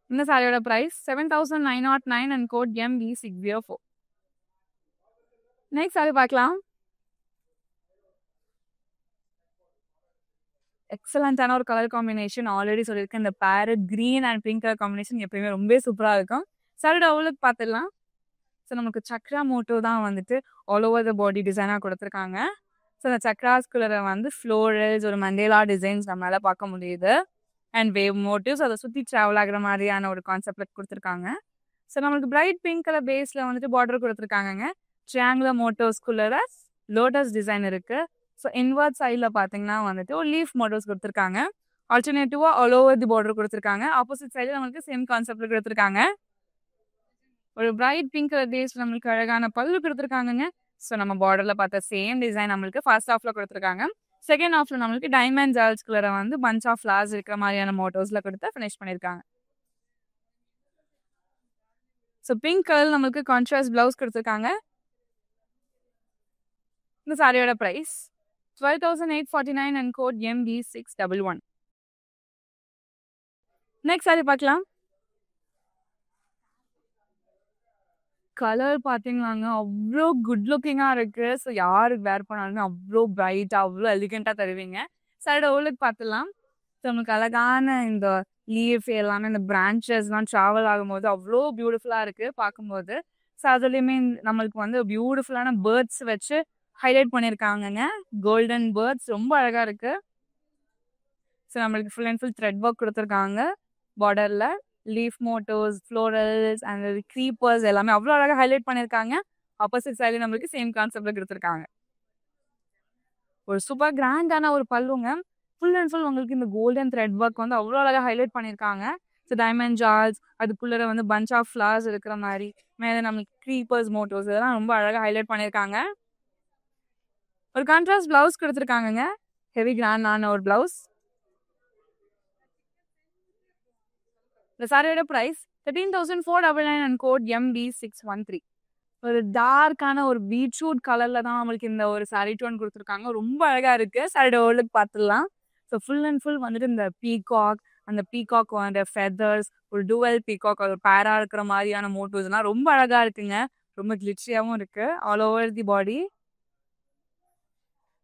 A: இந்த சாரியோட price 7,909 and code MB604. Next sari பார்க்கலாம். எக்ஸலண்டான ஒரு கலர் காம்பினேஷன். ஆல்ரெடி சொல்லியிருக்கேன் இந்த parrot green and pink colour combination எப்பயுமே ரொம்ப சூப்பரா இருக்கும். சாரியோட ஓவர்லுக் பார்த்துடலாம். ஸோ நமக்கு சக்ரா மோட்டோ தான் வந்துட்டு ஆல் ஓவர் த பாடி டிசைனாக கொடுத்துருக்காங்க. ஸோ அந்த சக்ராஸ்குள்ளரை வந்து ஃப்ளோரல்ஸ் ஒரு மண்டேலா டிசைன்ஸ் நம்மளால பார்க்க முடியுது. அண்ட் வேவ் மோட்டிவ்ஸ் அதை சுற்றி ட்ராவல் ஆகிற மாதிரியான ஒரு கான்செப்ட்ல கொடுத்துருக்காங்க. ஸோ நம்மளுக்கு பிரைட் பிங்க் கலர் பேஸில் வந்துட்டு பார்டர் கொடுத்துருக்காங்கங்க. ட்ரையாங்குலர் மோட்டோஸ்குள்ளர லோட்டஸ் டிசைன் இருக்கு. ஸோ இன்வர்ட் சைடில் பார்த்தீங்கன்னா வந்துட்டு ஒரு லீஃப் மோட்டோஸ் கொடுத்துருக்காங்க. ஆல்டர்னேட்டிவாக ஆல் ஓவர் தி பார்டர் கொடுத்துருக்காங்க. ஆப்போசிட் சைடில் நம்மளுக்கு சேம் கான்செப்ட்ல கொடுத்துருக்காங்க. ஒரு பிரைட் பிங்க் கலர் பேஸ் நம்மளுக்கு அழகான பல்லு கொடுத்துருக்காங்கங்க. ஸோ நம்ம பார்டர்ல பார்த்த சேம் டிசைன் நம்மளுக்கு ஃபர்ஸ்ட் ஹாஃப்ல கொடுத்துருக்காங்க. செகண்ட் ஹாஃப்ல நம்மளுக்கு டைமண்ட் ஜால்ஸ் கலரை வந்து பஞ்ச் ஆஃப் ஃப்ளவர்ஸ் இருக்கிற மாதிரியான மோட்டோஸ்ல கொடுத்து ஃபினிஷ் பண்ணியிருக்காங்க. ஸோ பிங்க் கலர் நம்மளுக்கு கான்ட்ராஸ்ட் பிளவுஸ் கொடுத்துருக்காங்க. இந்த சாரியோட price 12,849 and code MB611. Next sari பார்க்கலாம். கலர் பார்த்தீங்கன்னாங்க அவ்வளோ குட் லுக்கிங்காக இருக்குது. ஸோ யாருக்கு வேர் பண்ணாலுமே அவ்வளோ பிரைட்டாக அவ்வளோ எலிகண்ட்டாக தருவீங்க. சைடு ஓவர்லுக் பார்த்துலாம். ஸோ நமக்கு அழகான இந்த லீஃப் எல்லாமே இந்த பிரான்ச்சஸ்லாம் ட்ராவல் ஆகும்போது அவ்வளோ பியூட்டிஃபுல்லாக இருக்குது பார்க்கும்போது. ஸோ அதுலேயுமே நம்மளுக்கு வந்து பியூட்டிஃபுல்லான பேர்ட்ஸ் வச்சு ஹைலைட் பண்ணியிருக்காங்கங்க. கோல்டன் பேர்ட்ஸ் ரொம்ப அழகாக இருக்குது. ஸோ நம்மளுக்கு full and full thread work கொடுத்துருக்காங்க. பார்டரில் லீஃப் மோட்டோஸ், ஃப்ளோரல்ஸ் அண்ட் க்ரீப்பர்ஸ் எல்லாமே அவ்வளோ அழகாக ஹைலைட் பண்ணியிருக்காங்க. ஆப்போசிட் சைடில் நம்மளுக்கு சேம் கான்செப்டில் கொடுத்துருக்காங்க. ஒரு சூப்பர் கிராண்டான ஒரு பல்லுங்க. ஃபுல் அண்ட் ஃபுல் உங்களுக்கு இந்த கோல்டன் த்ரெட் ஒர்க் வந்து அவ்வளோ அழகாக ஹைலைட் பண்ணியிருக்காங்க. ஸோ டைமண்ட் ஜால்ஸ் அதுக்குள்ளே வந்து பஞ்ச் ஆஃப் ஃப்ளவர்ஸ் இருக்கிற மாதிரி மேலே நம்மளுக்கு க்ரீப்பர்ஸ் மோட்டோஸ் இதெல்லாம் ரொம்ப அழகாக ஹைலைட் பண்ணியிருக்காங்க. ஒரு கான்ட்ராஸ்ட் பிளவுஸ் கொடுத்துருக்காங்கங்க. ஹெவி கிராண்டான ஒரு பிளவுஸ். இந்த சாரியோட பிரைஸ் 13,499 அண்ட் கோட் MB613. ஒரு டார்க்கான ஒரு பீட்ரூட் கலர்ல தான் நம்மளுக்கு இந்த ஒரு சாரி டோன் கொடுத்துருக்காங்க. ரொம்ப அழகா இருக்கு. சாரியோட ஓல்டுக்கு பார்த்துடலாம். ஸோ ஃபுல் அண்ட் ஃபுல் வந்துட்டு இந்த பீகாக், அந்த பீகாக் அந்த ஃபெதர்ஸ், ஒரு டுவல் பீகாக், ஒரு பேரா இருக்கிற மாதிரியான மோட்டிவ்ஸ்லாம் ரொம்ப அழகா இருக்குங்க. ரொம்ப கிளிச்சியாகவும் இருக்கு all over the body.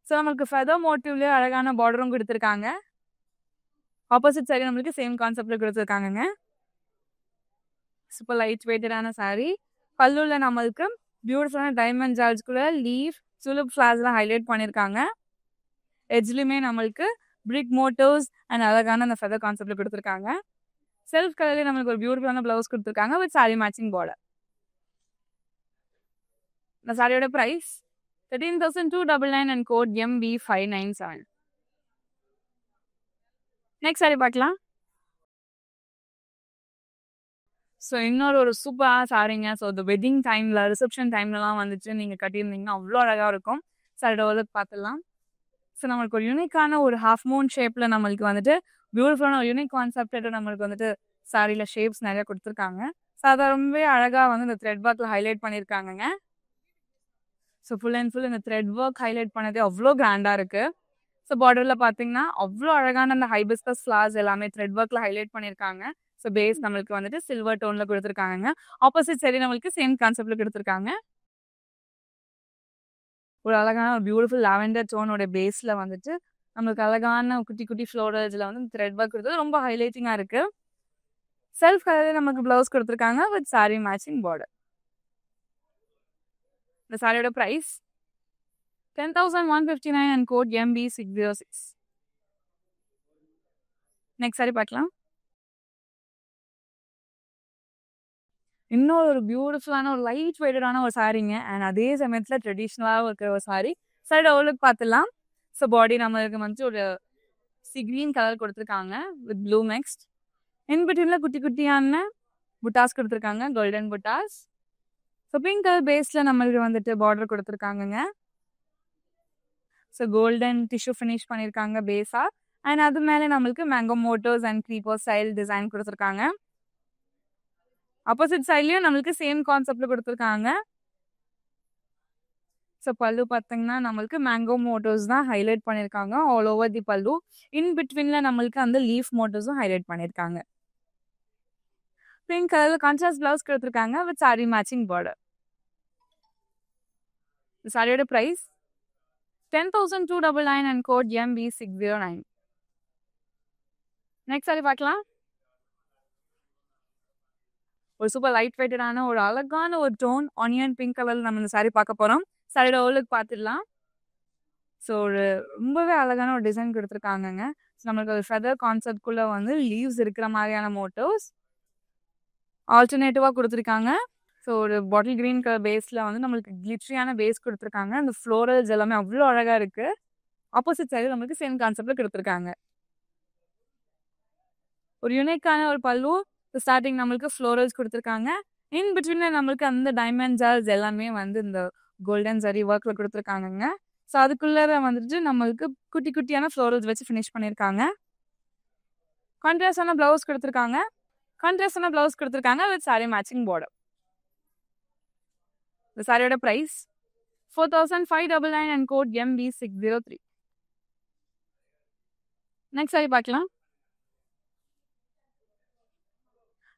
A: So நம்மளுக்கு ஃபெதர் மோட்டிவ்லேயே அழகான பார்டரும் கொடுத்துருக்காங்க. ஆப்போசிட் சைடு நம்மளுக்கு சேம் கான்செப்ட்ல கொடுத்துருக்காங்கங்க. சூப்பர் லைட் வெயிட்டடான சாரி. பல்லுல நம்மளுக்கு பியூட்டிஃபுல்லான டைமண்ட் ஜார்ஜ்குள்ள லீஃப், சுலுப் ஃபிளார்ஸ்லாம் ஹைலைட் பண்ணியிருக்காங்க. எட்ஜ்லையுமே நம்மளுக்கு பிரிக் மோட்டிவ்ஸ் அண்ட் அழகான அந்த ஃபெதர் கான்செப்ட்ல கொடுத்துருக்காங்க. செல்ஃப் கலர்லேயே நம்மளுக்கு ஒரு பியூட்டிஃபுல்லான பிளவுஸ் கொடுத்துருக்காங்க வித் சாரி மேட்சிங் பார்டர். இந்த சாரியோட price 13,299 and code MB597. Next sari பார்க்கலாம். ஸோ இன்னொரு ஒரு சூப்பரான சாரிங்க. ஸோ இந்த வெட்டிங் டைமில், ரிசப்ஷன் டைம்லலாம் வந்துட்டு நீங்கள் கட்டியிருந்தீங்கன்னா அவ்வளோ அழகாக இருக்கும். சாரியோட ஒர்க் பார்த்துடலாம். ஸோ நம்மளுக்கு ஒரு யூனிக்கான ஒரு ஹாஃப் மூன் ஷேப்பில் நம்மளுக்கு வந்துட்டு பியூட்டிஃபுல்லான ஒரு யூனிக் கான்செப்ட் நம்மளுக்கு வந்துட்டு சாரியில் ஷேப்ஸ் நிறையா கொடுத்துருக்காங்க. ஸோ அதை ரொம்பவே அழகாக வந்து இந்த த்ரெட் ஒர்க்கில் ஹைலைட் பண்ணியிருக்காங்கங்க. ஸோ ஃபுல் அண்ட் ஃபுல் இந்த த்ரெட் ஒர்க் ஹைலைட் பண்ணதே அவ்வளோ கிராண்டாக இருக்குது. ஸோ பார்டரில் பார்த்தீங்கன்னா அவ்வளோ அழகான அந்த ஹைபிஸ்கஸ் ஃப்ளார்ஸ் எல்லாமே த்ரெட் ஒர்க்கில் ஹைலைட் பண்ணியிருக்காங்க. ஸோ பேஸ் நம்மளுக்கு வந்துட்டு சில்வர் டோனில் கொடுத்துருக்காங்க. ஆப்போசிட் சைடு நம்மளுக்கு சேம் கான்செப்டில் கொடுத்துருக்காங்க. ஒரு அழகான ஒரு பியூட்டிஃபுல் லாவெண்டர் டோனோட பேஸில் வந்துட்டு நம்மளுக்கு அழகான குட்டி குட்டி ஃப்ளோரல்ஸில் வந்து த்ரெட் ஒர்க் கொடுத்தது ரொம்ப ஹைலைட்டிங்காக இருக்குது. செல்ஃப் கலரில் நமக்கு ப்ளவுஸ் கொடுத்துருக்காங்க வித் சாரி மேட்சிங் பார்டர். இந்த சாரியோட price 10,159 and code MB606. Next sari பார்க்கலாம். இன்னொரு ஒரு பியூட்டிஃபுல்லான ஒரு லைட் வெயிட்டடான ஒரு சாரிங்க. அண்ட் அதே சமயத்தில் ட்ரெடிஷ்னலாகவும் இருக்கிற ஒரு சாரி. சாரியோட ஓவலுக்கு பார்த்துடலாம். ஸோ பாடி நம்மளுக்கு வந்துட்டு ஒரு கிரீன் கலர் கொடுத்துருக்காங்க வித் ப்ளூ மிக்ஸ்ட். இன்பிட்வீனில் குட்டி குட்டியான புட்டாஸ் கொடுத்துருக்காங்க, கோல்டன் புட்டாஸ். ஸோ பிங்க் கலர் பேஸில் நம்மளுக்கு வந்துட்டு பார்டர் கொடுத்துருக்காங்கங்க. ஸோ கோல்டன் டிஷ்யூ ஃபினிஷ் பண்ணியிருக்காங்க பேஸாக. அண்ட் அது மேலே நம்மளுக்கு mango motifs and creeper style design கொடுத்துருக்காங்க. ஆப்போசிட் சைட்லேயும் நம்மளுக்கு சேம் கான்செப்டில் கொடுத்துருக்காங்க. ஸோ பல்லு பார்த்தீங்கன்னா நம்மளுக்கு மேங்கோ மோட்டோஸ் தான் ஹைலைட் பண்ணியிருக்காங்க ஆல் ஓவர் தி பல்லு. இன் பிட்வீனில் நம்மளுக்கு அந்த லீஃப் மோட்டோஸும் ஹைலைட் பண்ணியிருக்காங்க. பிங்க் கலரில் கான்ட்ராஸ்ட் பிளவுஸ் கொடுத்துருக்காங்க வித் சாரி மேட்சிங் பார்டர். இந்த சாரியோட price 10,299 and code MB609. Next sari பார்க்கலாம். ஒரு சூப்பர் லைட் வெயிட்டடான ஒரு அழகான ஒரு டோன் ஆனியன் பிங்க் கலரில் நம்ம இந்த சாரி பார்க்க போகிறோம். சாரியோட ஓவலுக்கு பார்த்துடலாம். ஸோ ஒரு ரொம்பவே அழகான ஒரு டிசைன் கொடுத்துருக்காங்கங்க. ஸோ நம்மளுக்கு ஒரு ஃபெதர் கான்செப்ட்குள்ளே வந்து லீவ்ஸ் இருக்கிற மாதிரியான மோட்டோஸ் ஆல்டர்னேட்டிவாக கொடுத்துருக்காங்க. ஸோ ஒரு பாட்டில் க்ரீன் கலர் பேஸில் வந்து நம்மளுக்கு கிளிட்ரியான பேஸ் கொடுத்துருக்காங்க. அந்த ஃப்ளோரல்ஸ் எல்லாமே அவ்வளோ அழகாக இருக்குது. ஆப்போசிட் சைடு நம்மளுக்கு சேம் கான்செப்டில் கொடுத்துருக்காங்க. ஒரு யூனிக்கான ஒரு பல்லு. ஸ்டார்டிங் நம்மளுக்கு ஃப்ளோரல்ஸ் கொடுத்துருக்காங்க. இன் பிட்வீனில் நம்மளுக்கு அந்த டைமண்ட் ஜார்ஸ் எல்லாமே வந்து இந்த கோல்டன் ஜரி ஒர்க்கில் கொடுத்துருக்காங்கங்க. ஸோ அதுக்குள்ளே வந்துட்டு நம்மளுக்கு குட்டி குட்டியான ஃப்ளோரல்ஸ் வச்சு ஃபினிஷ் பண்ணியிருக்காங்க. கான்ட்ராஸ்டான ப்ளவுஸ் கொடுத்துருக்காங்க வித் சாரி மேட்சிங் பார்டர். இந்த சாரியோட price 4,599 and code MB603. Next sari பார்க்கலாம்.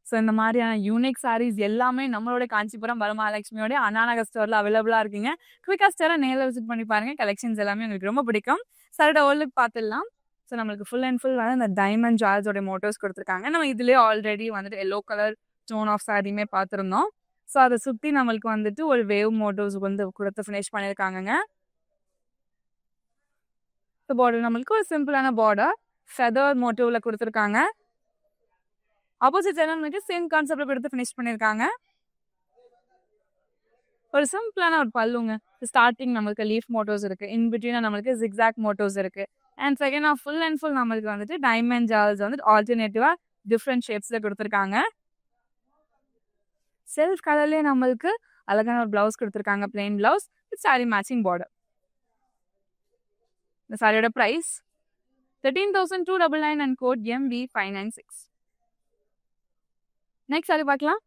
A: ஸோ இந்த மாதிரியான யூனிக் சாரீஸ் எல்லாமே நம்மளோட காஞ்சிபுரம் வரமகாலட்சுமியோட அண்ணாநகர் ஸ்டோரில் அவைலபிளாக இருக்குங்க. குவிக்காக ஸ்டோரை நேரில் விசிட் பண்ணி பாருங்கள். கலெக்ஷன்ஸ் எல்லாமே உங்களுக்கு ரொம்ப பிடிக்கும். சாரோட ஓவலுக்கு பார்த்துடலாம். ஸோ நம்மளுக்கு ஃபுல் அண்ட் ஃபுல் வந்து இந்த டைமண்ட் ஜார்ஸோட மோட்டோஸ் கொடுத்துருக்காங்க. நம்ம இதுலேயே ஆல்ரெடி வந்துட்டு எல்லோ கலர் டோன் ஆஃப் சாரியுமே பார்த்துருந்தோம். ஸோ அதை சுற்றி நம்மளுக்கு வந்துட்டு ஒரு வேவ் மோட்டோஸ் வந்து கொடுத்து ஃபினிஷ் பண்ணியிருக்காங்கங்க. ஸோ பார்டர் நம்மளுக்கு ஒரு சிம்பிளான பார்டர் ஃபெதர் மோட்டிவ்ல கொடுத்துருக்காங்க. ஆப்போசிட் சைடு நம்மளுக்கு சேம் கான்செப்டில் கொடுத்து ஃபினிஷ் பண்ணியிருக்காங்க. ஒரு சிம்பிளான ஒரு பல்லுங்க. ஸ்டார்டிங் நம்மளுக்கு லீஃப் மோட்டோஸ் இருக்குது. இன் பிட்வீனாக நம்மளுக்கு ஜிக்ஸாக் மோட்டோஸ் இருக்குது. And second of full and full நம்மளுக்கு வந்துட்டு டைமண்ட் ஜார்ஸ் வந்து ஆல்டர்னேட்டிவாக டிஃப்ரெண்ட் ஷேப்ஸில் கொடுத்துருக்காங்க. செல்ஃப் கலர்லேயே நம்மளுக்கு அழகான ஒரு ப்ளவுஸ் கொடுத்துருக்காங்க, plain blouse with sari matching border. இந்த சாரியோட price 13,299 and code MB596. Next sari பார்க்கலாம்.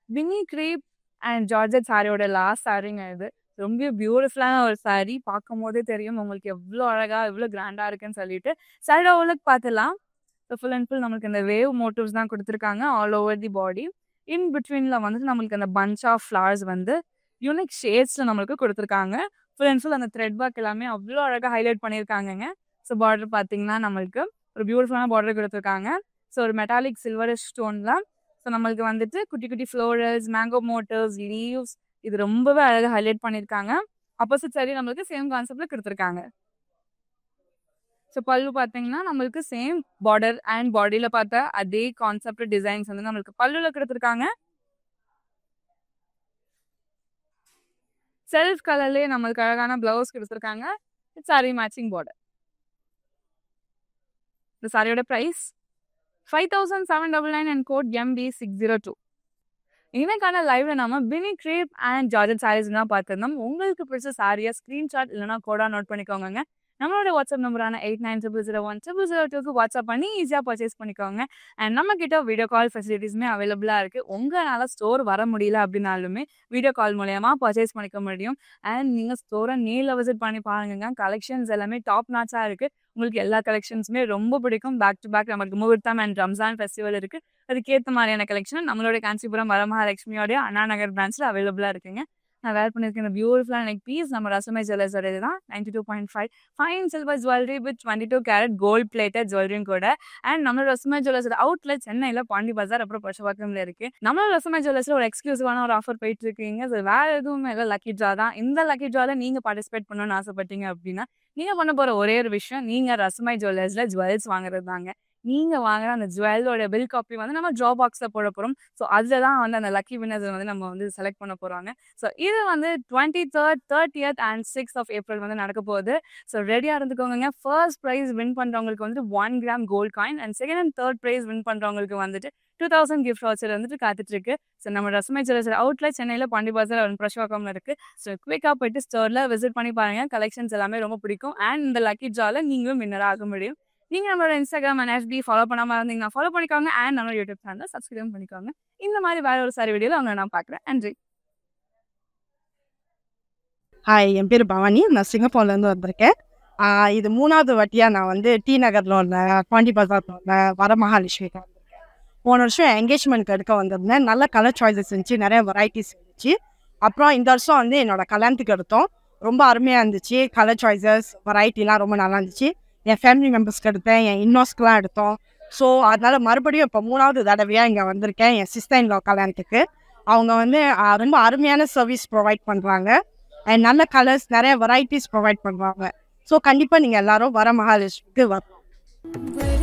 A: வினி கிரேப் அண்ட் ஜார்ஜெட் சாரியோட லாஸ்ட் சாரிங்க இது. ரொம்ப பியூட்டிஃபுல்லான ஒரு சாரி. பார்க்கும் போதே தெரியும் உங்களுக்கு எவ்வளோ அழகா எவ்வளோ கிராண்டா இருக்குன்னு சொல்லிட்டு. சாரியோட ஓவர்லுக் பார்த்துலாம். ஸோ ஃபுல் அண்ட் ஃபுல் நம்மளுக்கு இந்த வேவ் மோட்டிவ்ஸ் தான் கொடுத்துருக்காங்க ஆல் ஓவர் தி பாடி. இன் பிட்வீனில் வந்துட்டு நம்மளுக்கு அந்த பஞ்ச் ஆஃப் ஃப்ளவர்ஸ் வந்து யூனிக் ஷேட்ஸில் நம்மளுக்கு கொடுத்துருக்காங்க. ஃபுல் அண்ட் ஃபுல் அந்த த்ரெட் ஒர்க் எல்லாமே அவ்வளோ அழகாக ஹைலைட் பண்ணியிருக்காங்கங்க. ஸோ பார்டர் பார்த்தீங்கன்னா நம்மளுக்கு ஒரு பியூட்டிஃபுல்லான பார்டர் கொடுத்துருக்காங்க. ஸோ ஒரு மெட்டாலிக் சில்வரிஷ் ஸ்டோனில் ஸோ நம்மளுக்கு வந்துட்டு குட்டி குட்டி ஃப்ளோரல்ஸ், மேங்கோ மோட்டிவ்ஸ், லீவ்ஸ் இது ரொம்பவே அழகாக ஹைலைட் பண்ணியிருக்காங்க. ஆப்போசிட் சைடு நம்மளுக்கு சேம் கான்செப்டில் கொடுத்துருக்காங்க. ஸோ பல்லு பார்த்தீங்கன்னா நம்மளுக்கு சேம் பார்டர் அண்ட் பாடியில் பார்த்த அதே கான்செப்ட் டிசைன்ஸ் வந்து நம்மளுக்கு பல்லுவில் கொடுத்துருக்காங்க. செல்ஃப் கலர்லேயே நம்மளுக்கு அழகான பிளவுஸ் கொடுத்துருக்காங்க. Sari matching border. இந்த சாரியோட ப்ரைஸ் 5,799 அண்ட் கோட் MB602. இன்னைக்கான லைவ்ல நம்ம Vini crepe and georgette saris தான் பார்த்துருந்தோம். உங்களுக்கு பிடிச்ச சாரியை ஸ்க்ரீன்ஷாட் இல்லைனா கோடா நோட் பண்ணிக்கோங்க. நம்மளோட வாட்ஸ்அப் நம்பரான 8900010002க்கு வாட்ஸ்அப் பண்ணி ஈஸியாக பர்ச்சேஸ் பண்ணிக்கோங்க. அண்ட் நம்ம கிட்ட வீடியோ கால் ஃபெசிலிட்டிஸுமே அவைலபிளாக இருக்குது. உங்களால் ஸ்டோர் வர முடியல அப்படின்னாலுமே வீடியோ கால் மூலயமா பர்ச்சேஸ் பண்ணிக்க முடியும். அண்ட் நீங்கள் ஸ்டோரை நேரில் விசிட் பண்ணி பாருங்க. கலெக்ஷன்ஸ் எல்லாமே டாப் நாச்சாக இருக்குது. உங்களுக்கு எல்லா கலெக்ஷன்ஸுமே ரொம்ப பிடிக்கும். பேக் டு பேக் நமக்கு முகூர்த்தம் அண்ட் ரம்ஜான் ஃபெஸ்டிவல் இருக்குது. அதுக்கேற்ற மாதிரியான கலெக்ஷன் நம்மளோட காஞ்சிபுரம் வரமகாலட்சுமியோடைய அண்ணா நகர் பிரான்ச்சில் அவைலபிளாக இருக்குங்க. நான் வேர் பண்ணியிருக்கேன் இந்த பியூட்டிஃபுல்லான நெக் பீஸ் நம்ம ரசமை ஜுவல்லர்ஸோட இதுதான். 92.5 fine silver jewellery with 22 carat gold plated ஜுவல்லரியும் கூட. அண்ட் நம்மளோட ரசமை ஜுவல்லர்ஸோட அவுட்லெட் சென்னையில் பாண்டி பஜார் அப்புறம் புருஷவாக்கம்ல இருக்கு. நம்மளோட ரசமை ஜுவல்லர்ஸில் ஒரு எக்ஸ்க்ளூசிவான ஒரு ஆஃபர் போயிட்டு இருக்கீங்க. ஸோ வேற எதுவுமே இல்லை, லக்கி ட்ரா தான். இந்த லக்கி ட்ராவில் நீங்கள் பார்ட்டிசிபேட் பண்ணணும்னு ஆசைப்பட்டீங்க அப்படின்னா நீங்கள் பண்ண போகிற ஒரே ஒரு விஷயம், நீங்கள் ரசமை ஜுவல்லர்ஸில் ஜுவல்ஸ் வாங்குறது தாங்க. நீங்கள் வாங்குற அந்த ஜுவல்லோட பில் காப்பி வந்து நம்ம ட்ரா பாக்ஸில் போட போகிறோம். ஸோ அதில் தான் வந்து அந்த லக்கி வின்னர்ஸ் வந்து நம்ம வந்து செலக்ட் பண்ண போகிறாங்க. ஸோ இது வந்து 23rd, 30th and 6th of April வந்து நடக்க போகுது. ஸோ ரெடியாக இருந்துக்கோங்க. ஃபர்ஸ்ட் ப்ரைஸ் வின் பண்ணுறவங்களுக்கு வந்து 1 gram gold coin and second and third prize win பண்ணுறவங்களுக்கு வந்துட்டு 2000 கிஃப்ட் வவுச்சர் வந்துட்டு காத்துட்டு இருக்கு. ஸோ நம்ம ரசமை ஜுவல்லர்ஸ் அவுட்லெட் சென்னையில் பாண்டி பஜார் அண்ட் புருஷவாக்கம்ல இருக்குது. ஸோ குயிக்காக போயிட்டு ஸ்டோரில் விசிட் பண்ணி பாருங்கள். கலெக்ஷன்ஸ் எல்லாமே ரொம்ப பிடிக்கும். அண்ட் இந்த லக்கி ட்ராவில் நீங்களும் வின்னராக ஆக முடியும். நீங்கள் நம்மளோட இன்ஸ்டாகிராம் அண்ட் FB ஃபாலோ பண்ணாமல் இருந்தீங்கன்னா ஃபாலோ பண்ணிக்கோங்க. அண்ட் நம்மளோட யூடியூப் சேனலை சப்ஸ்கிரைப் பண்ணிக்கோங்க. இந்த மாதிரி வேற ஒரு சாரி வீடியோவில் அவங்களை நான் பார்க்குறேன். நன்றி.
B: ஹாய், என் பேர் பவானி. நான் சிங்கப்பூர்லேருந்து வந்திருக்கேன். இது 3வது வாட்டியாக நான் வந்து டி நகரில் உள்ள பாண்டி பஜாரில் உள்ள வரமகாலட்சுமிக்கு வந்திருக்கேன். போன வருஷம் என்கேஜ்மெண்ட்க்கு எடுக்க வந்திருந்தேன். நல்ல கலர் சாய்ஸஸ் இருந்துச்சு, நிறைய வெரைட்டிஸ் இருந்துச்சு. அப்புறம் இந்த வருஷம் வந்து என்னோட கல்யாணத்துக்கு எடுத்தோம். ரொம்ப அருமையாக இருந்துச்சு. கலர் சாய்ஸஸ் வெரைட்டிலாம் ரொம்ப நல்லா இருந்துச்சு. என் ஃபேமிலி மெம்பர்ஸ்க்கு எடுத்தேன், என் இன்னோஸ்க்கெலாம் எடுத்தோம். ஸோ அதனால் மறுபடியும் இப்போ 3வது தடவையாக இங்கே வந்திருக்கேன் என் சிஸ்டர் இன் லா கல்யாணத்துக்கு. அவங்க வந்து ரொம்ப அருமையான சர்வீஸ் ப்ரொவைட் பண்ணுறாங்க. அண்ட் நல்ல கலர்ஸ், நிறைய வெரைட்டிஸ் ப்ரொவைட் பண்ணுறாங்க. ஸோ கண்டிப்பாக நீங்கள் எல்லோரும் வரமகாலட்சுமிக்கு வரணும்.